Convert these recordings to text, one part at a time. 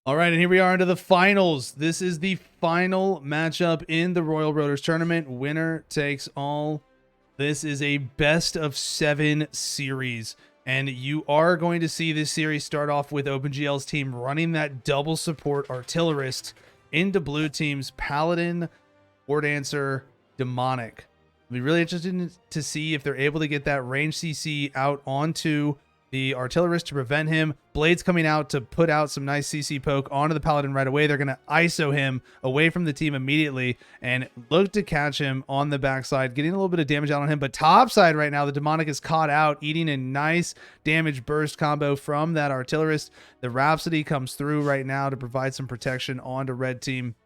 All right, and here we are into the finals. This is the final matchup in the Royal Roaders tournament. Winner takes all. This is a best of 7 series, and you are going to see this series start off with OpenGL's team running that double support artillerist into blue team's Paladin, War Dancer, Demonic. I'll be really interested to see if they're able to get that range CC out onto the artillerist to prevent him. Blades coming out to put out some nice CC poke onto the Paladin right away. They're going to ISO him away from the team immediately and look to catch him on the backside, getting a little bit of damage out on him. But topside right now, the Demonic is caught out, eating a nice damage burst combo from that artillerist. The Rhapsody comes through right now to provide some protection onto red team.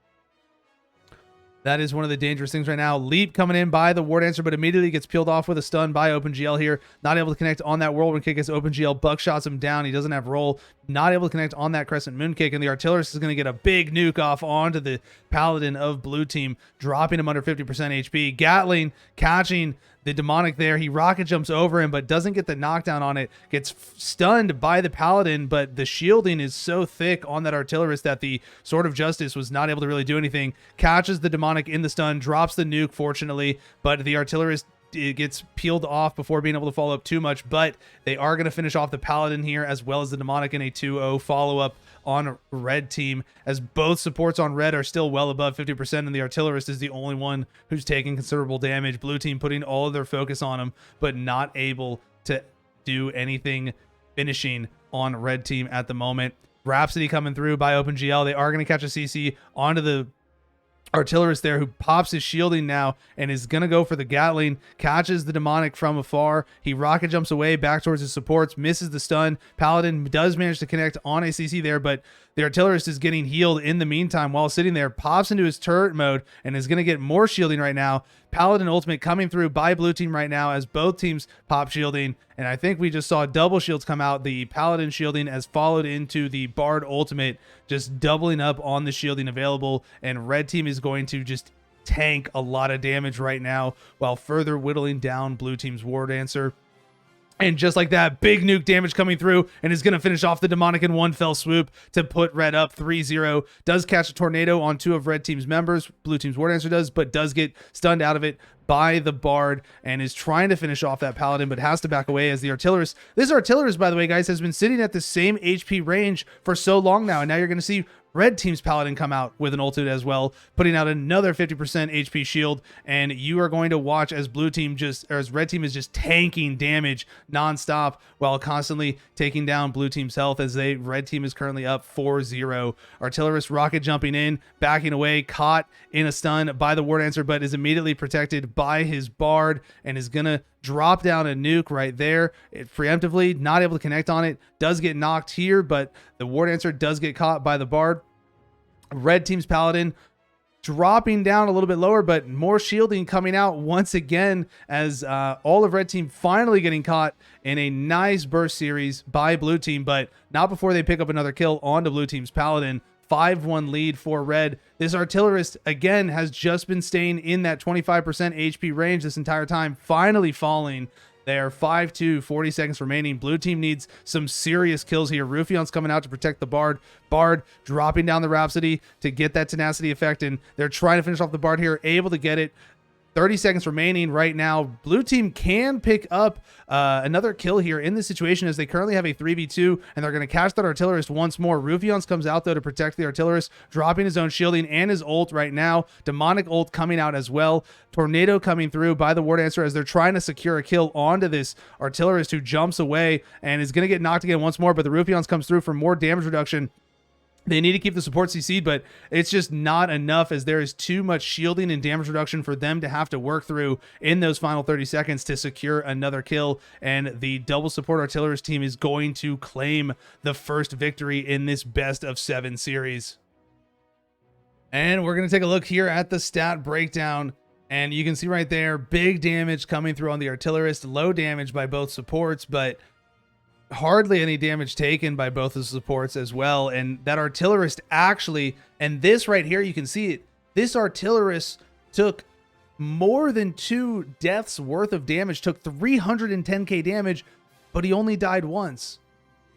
That is one of the dangerous things right now. Leap coming in by the War Dancer, but immediately gets peeled off with a stun by OpenGL here. Not able to connect on that Whirlwind Kick as OpenGL buckshots him down. He doesn't have roll. Not able to connect on that Crescent Moon Kick, and the Artillerist is going to get a big nuke off onto the Paladin of blue team, dropping him under 50% HP. Gatling catching the Demonic there. He rocket jumps over him, but doesn't get the knockdown on it. Gets stunned by the Paladin, but the shielding is so thick on that Artillerist that the Sword of Justice was not able to really do anything. Catches the Demonic in the stun, drops the nuke, fortunately, but the Artillerist gets peeled off before being able to follow up too much. But they are going to finish off the Paladin here as well as the Demonic in a 2-0 follow-up on red team, as both supports on red are still well above 50%, and the Artillerist is the only one who's taking considerable damage. Blue team putting all of their focus on him, but not able to do anything finishing on red team at the moment. Rhapsody coming through by OpenGL. They are going to catch a CC onto the Artillerist there, who pops his shielding now and is going to go for the Gatling. Catches the Demonic from afar. He rocket jumps away back towards his supports, misses the stun. Paladin does manage to connect on a CC there, but the Artillerist is getting healed in the meantime while sitting there. Pops into his turret mode and is going to get more shielding right now. Paladin ultimate coming through by blue team right now as both teams pop shielding, and I think we just saw double shields come out. The Paladin shielding as followed into the Bard ultimate, just doubling up on the shielding available, and red team is going to just tank a lot of damage right now while further whittling down blue team's War Dancer. And just like that, big nuke damage coming through, and is going to finish off the Demonic in one fell swoop to put red up 3-0. Does catch a tornado on 2 of red team's members. Blue team's War Dancer does, but does get stunned out of it by the Bard and is trying to finish off that Paladin, but has to back away as the Artillerist. This Artillerist, by the way, guys, has been sitting at the same HP range for so long now, and now you're going to see red team's Paladin come out with an ultimate as well, putting out another 50% HP shield, and you are going to watch as blue team as red team is just tanking damage nonstop while constantly taking down blue team's health, as red team is currently up 4-0. Artillerist rocket jumping in, backing away, caught in a stun by the War Dancer, but is immediately protected by his Bard and is gonna drop down a nuke right there preemptively. Not able to connect on it, does get knocked here, but the War Dancer does get caught by the Bard. Red team's Paladin dropping down a little bit lower, but more shielding coming out once again as all of red team finally getting caught in a nice burst series by blue team, but not before they pick up another kill onto blue team's Paladin. 5-1 lead for red. This Artillerist, again, has just been staying in that 25% HP range this entire time, finally falling there. 5-2, 40 seconds remaining. Blue team needs some serious kills here. Rufion's coming out to protect the Bard. Bard dropping down the Rhapsody to get that tenacity effect, and they're trying to finish off the Bard here, able to get it. 30 seconds remaining right now. Blue team can pick up another kill here in this situation, as they currently have a 3v2, and they're going to catch that Artillerist once more. Rufion's comes out, though, to protect the Artillerist, dropping his own shielding and his ult right now. Demonic ult coming out as well. Tornado coming through by the War Dancer as they're trying to secure a kill onto this Artillerist, who jumps away and is going to get knocked again once more, but the Rufion's comes through for more damage reduction. They need to keep the support CC'd, but it's just not enough, as there is too much shielding and damage reduction for them to have to work through in those final 30 seconds to secure another kill. And the double support Artillerist team is going to claim the first victory in this best of 7 series. And we're going to take a look here at the stat breakdown. And you can see right there, big damage coming through on the Artillerist, low damage by both supports, but hardly any damage taken by both of the supports as well. And that Artillerist actually, and this right here, you can see it, this Artillerist took more than 2 deaths worth of damage, took 310k damage, but he only died once.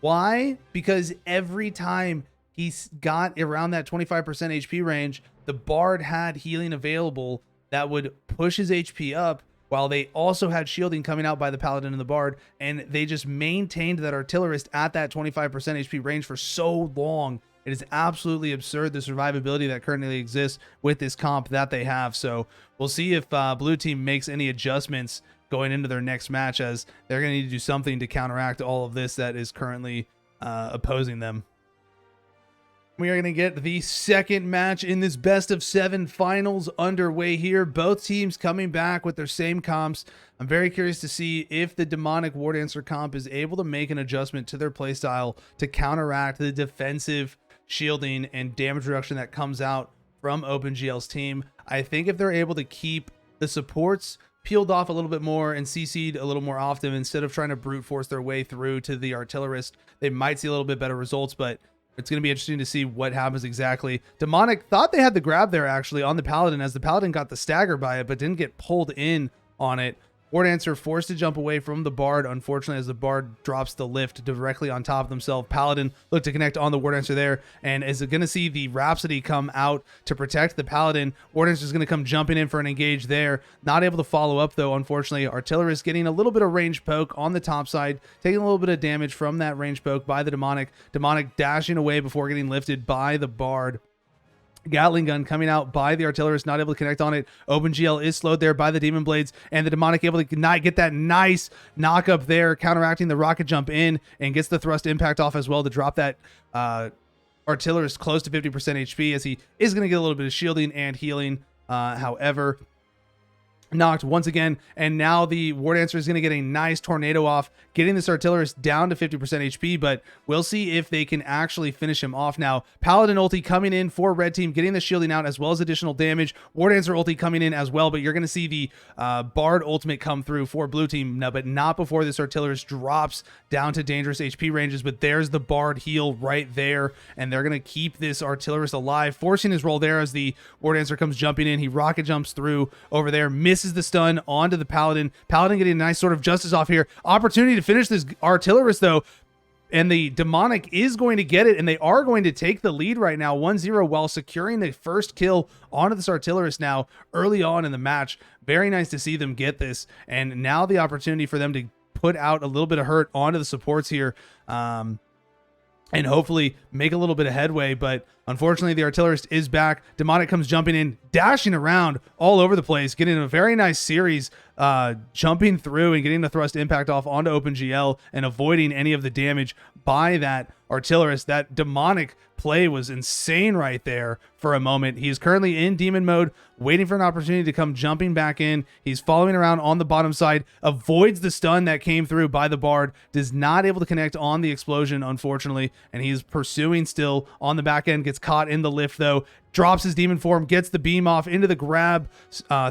Why? Because every time he's got around that 25% HP range. The Bard had healing available that would push his HP up, while they also had shielding coming out by the Paladin and the Bard, and they just maintained that Artillerist at that 25% HP range for so long. It is absolutely absurd, the survivability that currently exists with this comp that they have. So we'll see if blue team makes any adjustments going into their next match, as they're going to need to do something to counteract all of this that is currently opposing them. We are going to get the second match in this best of 7 finals underway here. Both teams coming back with their same comps. I'm very curious to see if the Demonic War Dancer comp is able to make an adjustment to their playstyle to counteract the defensive shielding and damage reduction that comes out from OpenGL's team. I think if they're able to keep the supports peeled off a little bit more and CC'd a little more often, instead of trying to brute force their way through to the Artillerist, they might see a little bit better results, but it's going to be interesting to see what happens exactly. Demonic thought they had the grab there actually on the Paladin, as the Paladin got the stagger by it, but didn't get pulled in on it. War Dancer forced to jump away from the Bard, unfortunately, as the Bard drops the lift directly on top of themselves. Paladin looked to connect on the War Dancer there, and is going to see the Rhapsody come out to protect the Paladin. War Dancer is going to come jumping in for an engage there. Not able to follow up, though, unfortunately. Artillerist getting a little bit of range poke on the top side, taking a little bit of damage from that range poke by the Demonic. Demonic dashing away before getting lifted by the Bard. Gatling gun coming out by the Artillerist, not able to connect on it. OpenGL is slowed there by the Demon Blades, and the Demonic able to get that nice knock up there, counteracting the rocket jump in, and gets the thrust impact off as well to drop that Artillerist close to 50% HP, as he is going to get a little bit of shielding and healing. However, knocked once again, and now the War Dancer is going to get a nice tornado off, getting this Artillerist down to 50% HP, but we'll see if they can actually finish him off now. Paladin ulti coming in for red team, getting the shielding out as well as additional damage. War Dancer ulti coming in as well, but you're going to see the Bard ultimate come through for blue team, no, but not before this Artillerist drops down to dangerous HP ranges. But there's the Bard heal right there, and they're going to keep this Artillerist alive, forcing his roll there as the War Dancer comes jumping in. He rocket jumps through over there, misses the stun onto the Paladin. Paladin getting a nice sort of justice off here. Opportunity to finish this Artillerist, though, and the Demonic is going to get it, and they are going to take the lead right now 1-0 while securing the first kill onto this Artillerist now early on in the match. Very nice to see them get this, and now the opportunity for them to put out a little bit of hurt onto the supports here, and hopefully make a little bit of headway. But unfortunately, the Artillerist is back. Demonic comes jumping in, dashing around all over the place, getting a very nice series, jumping through and getting the thrust impact off onto OpenGL and avoiding any of the damage by that Artillerist. That Demonic play was insane right there for a moment. He is currently in demon mode, waiting for an opportunity to come jumping back in. He's following around on the bottom side, avoids the stun that came through by the Bard, does not able to connect on the explosion, unfortunately, and he's pursuing still on the back end, gets caught in the lift though, drops his demon form, gets the beam off into the grab,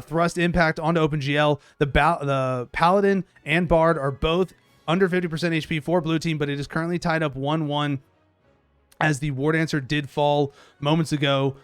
thrust impact onto OpenGL. The Paladin and Bard are both under 50% HP for blue team, but it is currently tied up 1-1, as the War Dancer did fall moments ago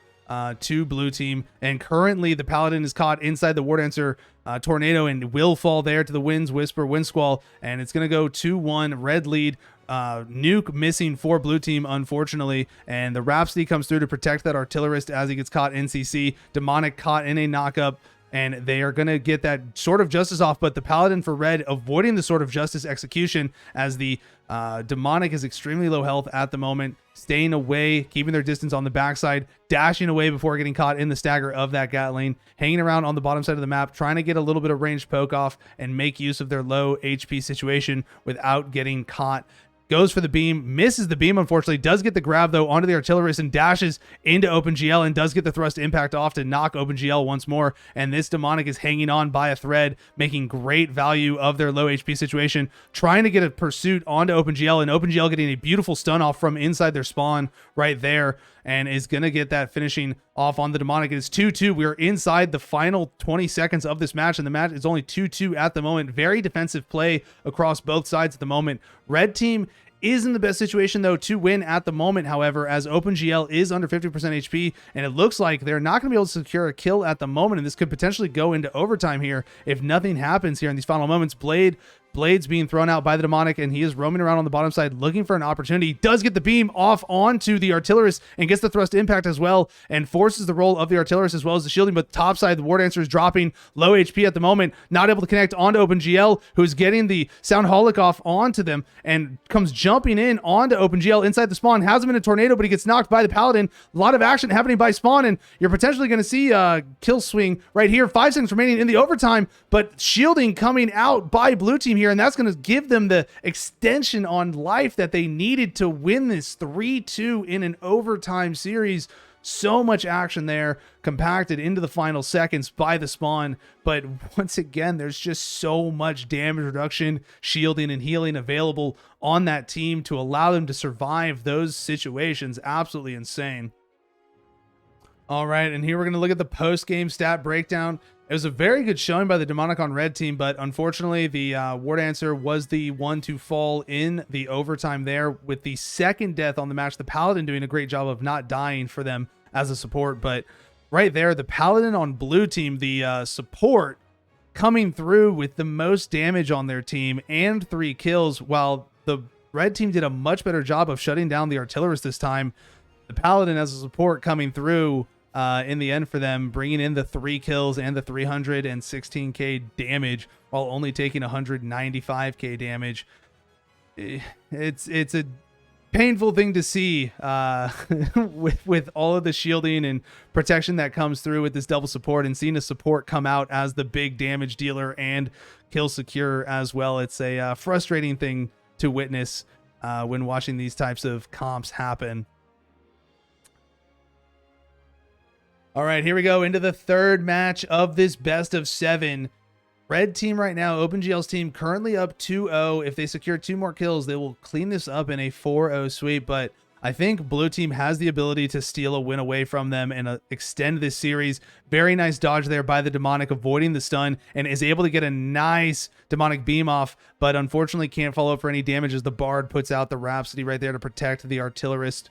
to blue team, and currently the Paladin is caught inside the War Dancer tornado and will fall there to the Wind's Whisper Wind Squall, and it's going to go 2-1 red lead. Nuke missing for blue team, unfortunately, and the Rhapsody comes through to protect that Artillerist as he gets caught in CC. Demonic caught in a knockup, and they are going to get that Sword of Justice off, but the Paladin for red avoiding the Sword of Justice execution, as the Demonic is extremely low health at the moment, staying away, keeping their distance on the backside, dashing away before getting caught in the stagger of that Gatling, hanging around on the bottom side of the map, trying to get a little bit of ranged poke off and make use of their low HP situation without getting caught. Goes for the beam, misses the beam, unfortunately, does get the grab though onto the Artillerist and dashes into OpenGL and does get the thrust impact off to knock OpenGL once more. And this Demonic is hanging on by a thread, making great value of their low HP situation, trying to get a pursuit onto OpenGL, and OpenGL getting a beautiful stun off from inside their spawn right there, and is going to get that finishing off on the Demonic. It is 2-2. We are inside the final 20 seconds of this match, and the match is only 2-2 at the moment. Very defensive play across both sides at the moment. Red team is in the best situation, though, to win at the moment, however, as OpenGL is under 50% HP, and it looks like they're not going to be able to secure a kill at the moment, and this could potentially go into overtime here if nothing happens here in these final moments. Blade blades being thrown out by the demonic, and he is roaming around on the bottom side looking for an opportunity. He does get the beam off onto the artillerist and gets the thrust impact as well, and forces the roll of the artillerist as well as the shielding. But top side, the War Dancer is dropping low HP at the moment, not able to connect onto OpenGL, who's getting the Sound Holic off onto them and comes jumping in onto OpenGL inside the spawn. Has him in a tornado, but he gets knocked by the Paladin. A lot of action happening by spawn, and you're potentially going to see kill swing right here. 5 seconds remaining in the overtime, but shielding coming out by blue team here, and that's going to give them the extension on life that they needed to win this 3-2 in an overtime series. So much action there, compacted into the final seconds by the spawn. But once again, there's just so much damage reduction, shielding, and healing available on that team to allow them to survive those situations. Absolutely insane. All right, and here we're going to look at the post-game stat breakdown. It was a very good showing by the Demonic on red team, but unfortunately the War Dancer was the one to fall in the overtime there with the second death on the match. The Paladin doing a great job of not dying for them as a support, but right there, the Paladin on blue team, the support coming through with the most damage on their team and 3 kills, while the red team did a much better job of shutting down the artillerist this time. The Paladin as a support coming through in the end for them, bringing in the 3 kills and the 316k damage while only taking 195k damage. It's a painful thing to see with all of the shielding and protection that comes through with this double support, and seeing a support come out as the big damage dealer and kill secure as well. It's a frustrating thing to witness when watching these types of comps happen. All right, here we go into the third match of this best of 7. Red team right now, OpenGL's team, currently up 2-0. If they secure 2 more kills, they will clean this up in a 4-0 sweep. But I think blue team has the ability to steal a win away from them and extend this series. Very nice dodge there by the demonic, avoiding the stun, and is able to get a nice demonic beam off, but unfortunately can't follow up for any damage as the Bard puts out the Rhapsody right there to protect the artillerist.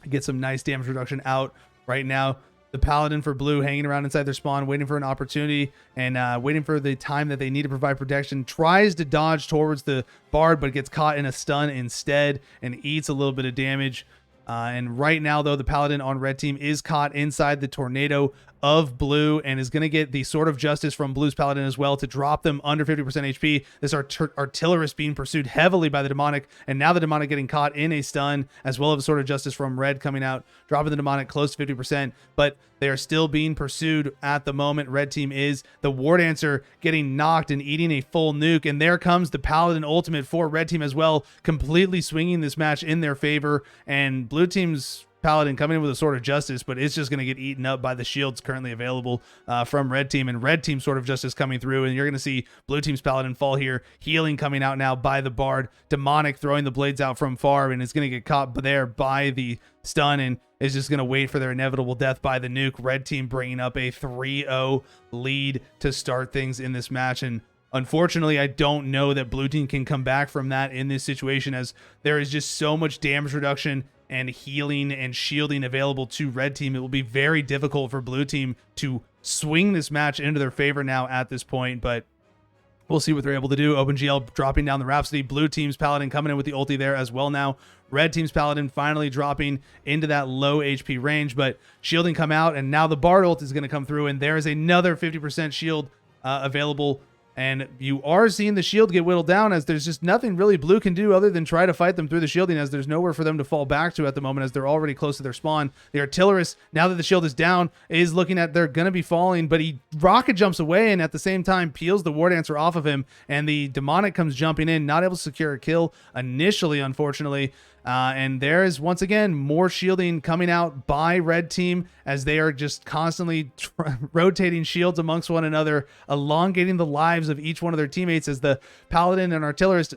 Get some nice damage reduction out right now. The Paladin for blue hanging around inside their spawn, waiting for an opportunity and waiting for the time that they need to provide protection. Tries to dodge towards the Bard, but gets caught in a stun instead and eats a little bit of damage. And right now, though, the Paladin on red team is caught inside the tornado of blue and is going to get the Sword of Justice from blue's Paladin as well to drop them under 50% HP. This artillerist being pursued heavily by the demonic, and now the demonic getting caught in a stun, as well as a Sword of Justice from red coming out, dropping the demonic close to 50%, but they are still being pursued at the moment. Red team is. The War Dancer getting knocked and eating a full nuke, and there comes the Paladin ultimate for red team as well, completely swinging this match in their favor, and blue team's Paladin coming in with a Sword of Justice, but it's just going to get eaten up by the shields currently available from red team, and red team Sword of Justice coming through, and you're going to see blue team's Paladin fall here. Healing coming out now by the Bard. Demonic throwing the blades out from far, and is going to get caught there by the stun, and is just going to wait for their inevitable death by the nuke. Red team bringing up a 3-0 lead to start things in this match, and unfortunately, I don't know that blue team can come back from that in this situation, as there is just so much damage reduction and healing and shielding available to red team. It will be very difficult for blue team to swing this match into their favor now at this point, but we'll see what they're able to do. OpenGL dropping down the Rhapsody. Blue team's Paladin coming in with the ulti there as well now. Red team's Paladin finally dropping into that low HP range, but shielding come out, and now the Bard ult is going to come through, and there is another 50% shield available. And you are seeing the shield get whittled down, as there's just nothing really blue can do other than try to fight them through the shielding, as there's nowhere for them to fall back to at the moment, as they're already close to their spawn. The artillerist, now that the shield is down, is looking at they're going to be falling, but he rocket jumps away and at the same time peels the War Dancer off of him, and the demonic comes jumping in, not able to secure a kill initially, unfortunately. And there is once again more shielding coming out by red team, as they are just constantly rotating shields amongst one another, elongating the lives of each one of their teammates, as the Paladin and artillerist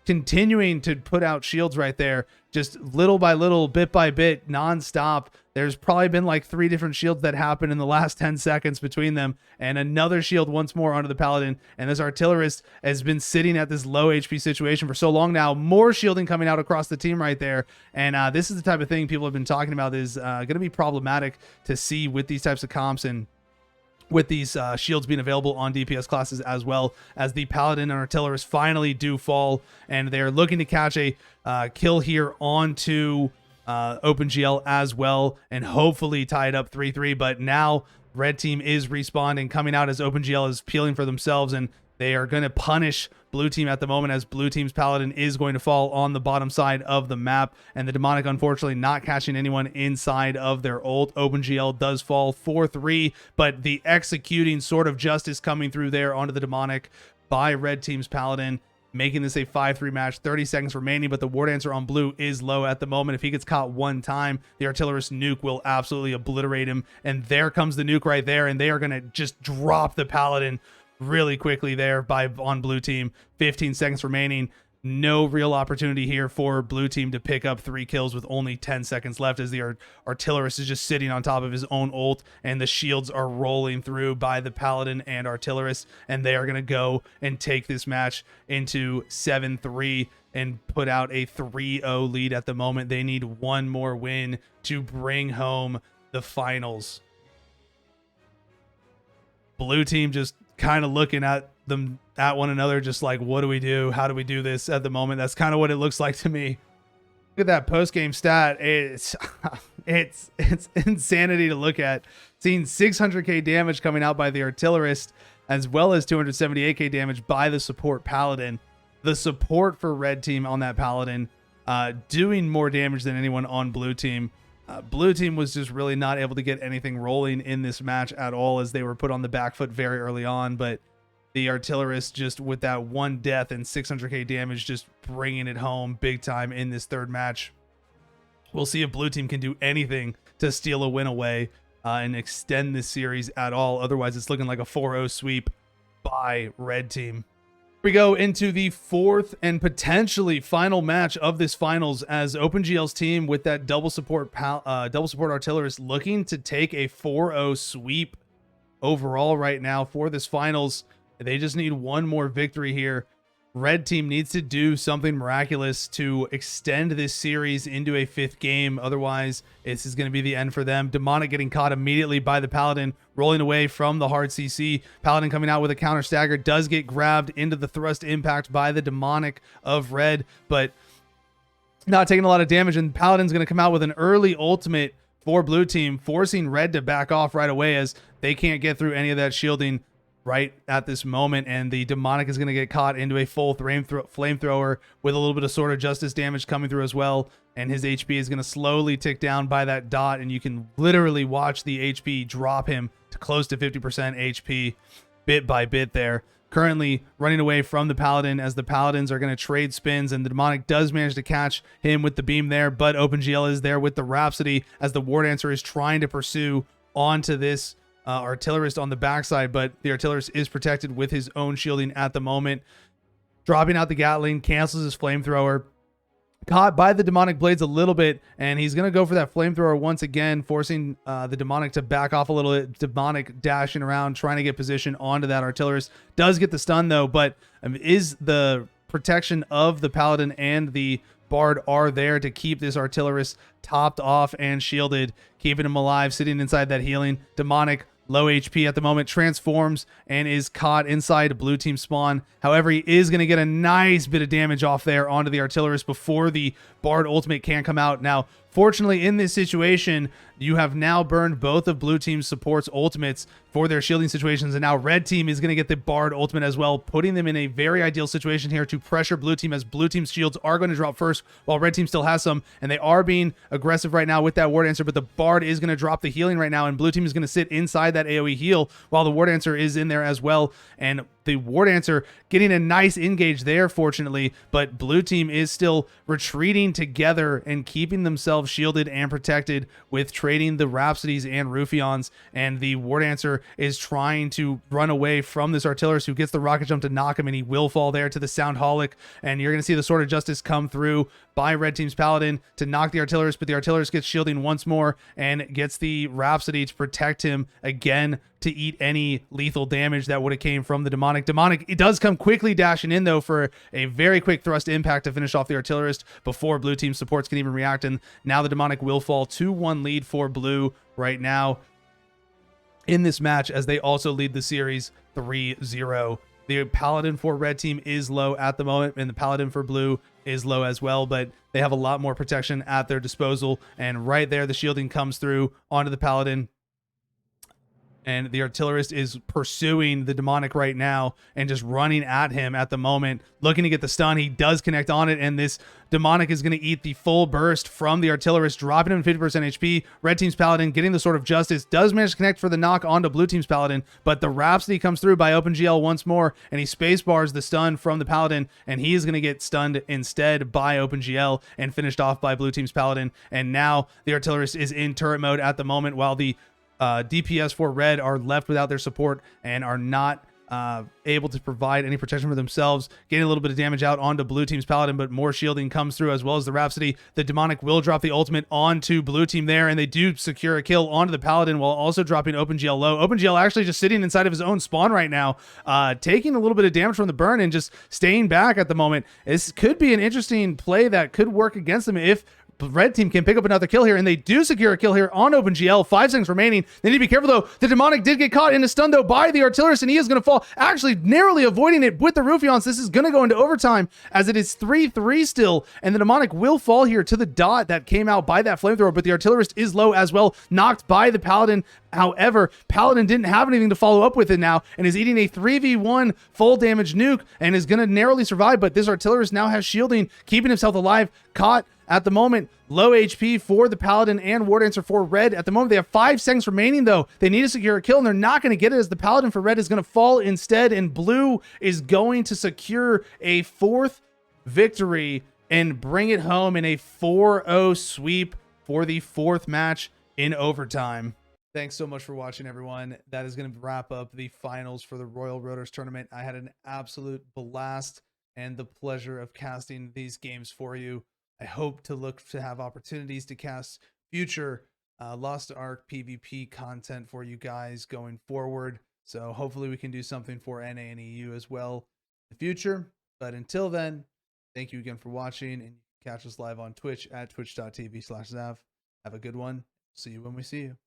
continuing to put out shields right there, just little by little, bit by bit, non-stop. There's probably been like 3 different shields that happened in the last 10 seconds between them, and another shield once more onto the Paladin. And this artillerist has been sitting at this low HP situation for so long now. More shielding coming out across the team right there. And this is the type of thing people have been talking about is going to be problematic to see with these types of comps. And with these shields being available on DPS classes, as well as the Paladin and Artillerist finally do fall, and they're looking to catch a kill here onto OpenGL as well, and hopefully tie it up 3-3. But now red team is respawning, coming out as OpenGL is peeling for themselves, and they are going to punish blue team at the moment, as blue team's Paladin is going to fall on the bottom side of the map, and the Demonic unfortunately not catching anyone inside of their ult. OpenGL does fall 4-3, but the executing Sword of Justice coming through there onto the Demonic by red team's Paladin, making this a 5-3 match. 30 seconds remaining, but the War Dancer on blue is low at the moment. If he gets caught one time, the Artillerist nuke will absolutely obliterate him, and there comes the nuke right there, and they are going to just drop the Paladin really quickly there on blue team. 15 seconds remaining. No real opportunity here for blue team to pick up 3 kills with only 10 seconds left, as the Artillerist is just sitting on top of his own ult, and the shields are rolling through by the Paladin and Artillerist, and they are going to go and take this match into 7-3 and put out a 3-0 lead at the moment. They need one more win to bring home the finals. Blue team just kind of looking at one another, just like, what do we do? How do we do this at the moment? That's kind of what it looks like to me. Look at that post-game stat. It's insanity to look at. Seeing 600k damage coming out by the Artillerist, as well as 278k damage by the support Paladin. The support for red team on that Paladin doing more damage than anyone on blue team. Blue team was just really not able to get anything rolling in this match at all, as they were put on the back foot very early on. But the Artillerist, just with that one death and 600k damage, just bringing it home big time in this third match. We'll see if blue team can do anything to steal a win away and extend this series at all. Otherwise, it's looking like a 4-0 sweep by red team. We go into the fourth and potentially final match of this finals, as OpenGL's team with that double support Artillerist looking to take a 4-0 sweep overall right now for this finals. They just need one more victory here. Red team needs to do something miraculous to extend this series into a 5th game. Otherwise, this is going to be the end for them. Demonic getting caught immediately by the Paladin, rolling away from the hard CC. Paladin coming out with a counter stagger, does get grabbed into the thrust impact by the Demonic of red, but not taking a lot of damage. And Paladin's going to come out with an early ultimate for blue team, forcing red to back off right away, as they can't get through any of that shielding right at this moment, and the Demonic is going to get caught into a full flamethrower with a little bit of Sword of Justice damage coming through as well, and his HP is going to slowly tick down by that dot, and you can literally watch the HP drop him to close to 50% HP bit by bit there. Currently running away from the Paladin, as the Paladins are going to trade spins, and the Demonic does manage to catch him with the beam there, but OpenGL is there with the Rhapsody, as the War Dancer is trying to pursue onto this Artillerist on the backside, but the Artillerist is protected with his own shielding at the moment. Dropping out the Gatling, cancels his flamethrower. Caught by the Demonic Blades a little bit, and he's going to go for that flamethrower once again, forcing the Demonic to back off a little bit. Demonic dashing around, trying to get position onto that Artillerist. Does get the stun though, but is the protection of the Paladin and the Bard are there to keep this Artillerist topped off and shielded, keeping him alive, sitting inside that healing. Demonic, low HP at the moment, transforms and is caught inside blue team spawn. However, he is going to get a nice bit of damage off there onto the Artillerist before the Bard ultimate can come out. Now, fortunately, in this situation, you have now burned both of blue team's supports ultimates for their shielding situations, and now red team is going to get the Bard ultimate as well, putting them in a very ideal situation here to pressure blue team, as blue team's shields are going to drop first while red team still has some, and they are being aggressive right now with that War Dancer, but the Bard is going to drop the healing right now, and blue team is going to sit inside that AoE heal while the War Dancer is in there as well, and the War Dancer getting a nice engage there, fortunately, but blue team is still retreating together and keeping themselves shielded and protected with trading the Rhapsodies and Ruffians, and the War Dancer is trying to run away from this Artillerist, who gets the rocket jump to knock him, and he will fall there to the Soundholic, and you're going to see the Sword of Justice come through by red team's Paladin to knock the Artillerist, but the Artillerist gets shielding once more and gets the Rhapsody to protect him again to eat any lethal damage that would have came from the Demonic. Demonic, it does come quickly dashing in though for a very quick thrust impact to finish off the Artillerist before blue team supports can even react, and now the Demonic will fall. 2-1 lead for blue right now. in this match, as they also lead the series 3-0. The Paladin for red team is low at the moment, and the Paladin for blue is low as well, but they have a lot more protection at their disposal. And right there, the shielding comes through onto the Paladin. And the Artillerist is pursuing the Demonic right now and just running at him at the moment, looking to get the stun. He does connect on it, and this Demonic is going to eat the full burst from the Artillerist, dropping him 50% HP. Red team's Paladin getting the Sword of Justice, does manage to connect for the knock onto blue team's Paladin, but the Rhapsody comes through by OpenGL once more, and he space bars the stun from the Paladin, and he is going to get stunned instead by OpenGL and finished off by blue team's Paladin. And now the Artillerist is in turret mode at the moment, while the DPS for red are left without their support and are not able to provide any protection for themselves, getting a little bit of damage out onto blue team's Paladin, but more shielding comes through, as well as the Rhapsody. The Demonic will drop the ultimate onto blue team there, and they do secure a kill onto the Paladin while also dropping OpenGL low. OpenGL actually just sitting inside of his own spawn right now, taking a little bit of damage from the burn and just staying back at the moment. This could be an interesting play that could work against them if red team can pick up another kill here, and they do secure a kill here on OpenGL. 5 seconds remaining. They need to be careful, though. The Demonic did get caught in a stun, though, by the Artillerist, and he is going to fall, actually narrowly avoiding it with the Ruffians. This is going to go into overtime, as it is 3-3 still, and the Demonic will fall here to the dot that came out by that flamethrower, but the Artillerist is low as well, knocked by the Paladin. However, Paladin didn't have anything to follow up with it now, and is eating a 3v1 full damage nuke, and is going to narrowly survive, but this Artillerist now has shielding, keeping himself alive, caught at the moment. Low HP for the Paladin and War Dancer for red. At the moment, they have 5 seconds remaining, though. They need to secure a kill, and they're not going to get it, as the Paladin for red is going to fall instead, and blue is going to secure a 4th victory and bring it home in a 4-0 sweep for the 4th match in overtime. Thanks so much for watching, everyone. That is going to wrap up the finals for the Royal Roaders tournament. I had an absolute blast and the pleasure of casting these games for you. I hope to look to have opportunities to cast future Lost Ark PvP content for you guys going forward. So hopefully we can do something for NA and EU as well in the future. But until then, thank you again for watching, and you can catch us live on Twitch at twitch.tv/Zav. Have a good one. See you when we see you.